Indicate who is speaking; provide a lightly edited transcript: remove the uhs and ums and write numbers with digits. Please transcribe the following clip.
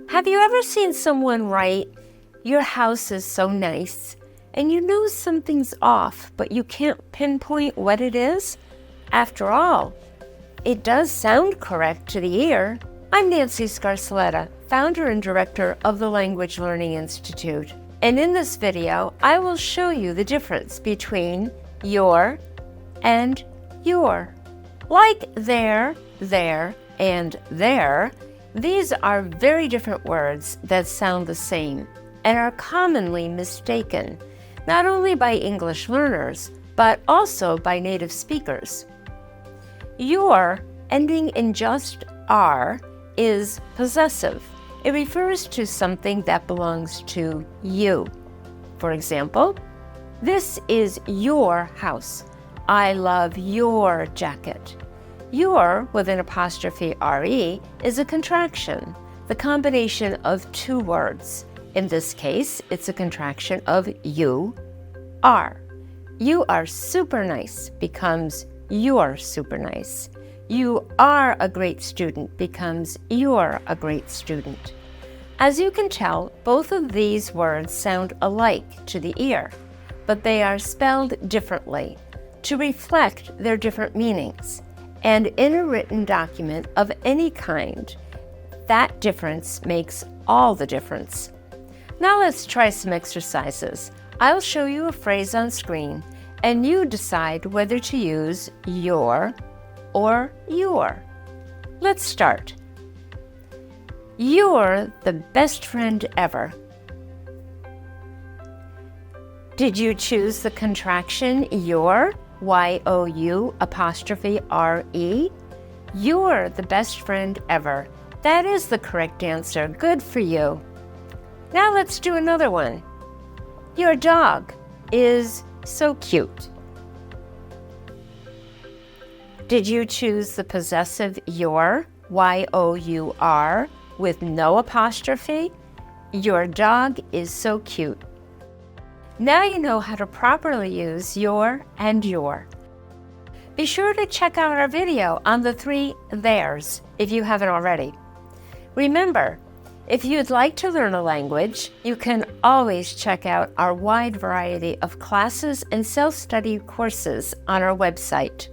Speaker 1: Have you ever seen someone write, "Your house is so nice," and you know something's off, but you can't pinpoint what it is? After all, it does sound correct to the ear. I'm Nancy Scarcelletta, founder and director of the Language Learning Institute. And in this video, I will show you the difference between your and your. Like there, and there, these are very different words that sound the same and are commonly mistaken, not only by English learners, but also by native speakers. Your, ending in just "are", is possessive. It refers to something that belongs to you. For example, this is your house. I love your jacket. Your, with an apostrophe re, is a contraction, the combination of two words. In this case, it's a contraction of you are. You are super nice becomes you're super nice. You are a great student becomes you're a great student. As you can tell, both of these words sound alike to the ear, but they are spelled differently to reflect their different meanings. And in a written document of any kind, that difference makes all the difference. Now let's try some exercises. I'll show you a phrase on screen, and you decide whether to use your or your. Let's start. You're the best friend ever. Did you choose the contraction your? Y-O-U apostrophe R-E? You're the best friend ever. That is the correct answer. Good for you. Now let's do another one. Your dog is so cute. Did you choose the possessive your? Y-O-U-R with no apostrophe? Your dog is so cute. Now you know how to properly use your and your. Be sure to check out our video on the 3 theirs if you haven't already. Remember, if you'd like to learn a language, you can always check out our wide variety of classes and self-study courses on our website.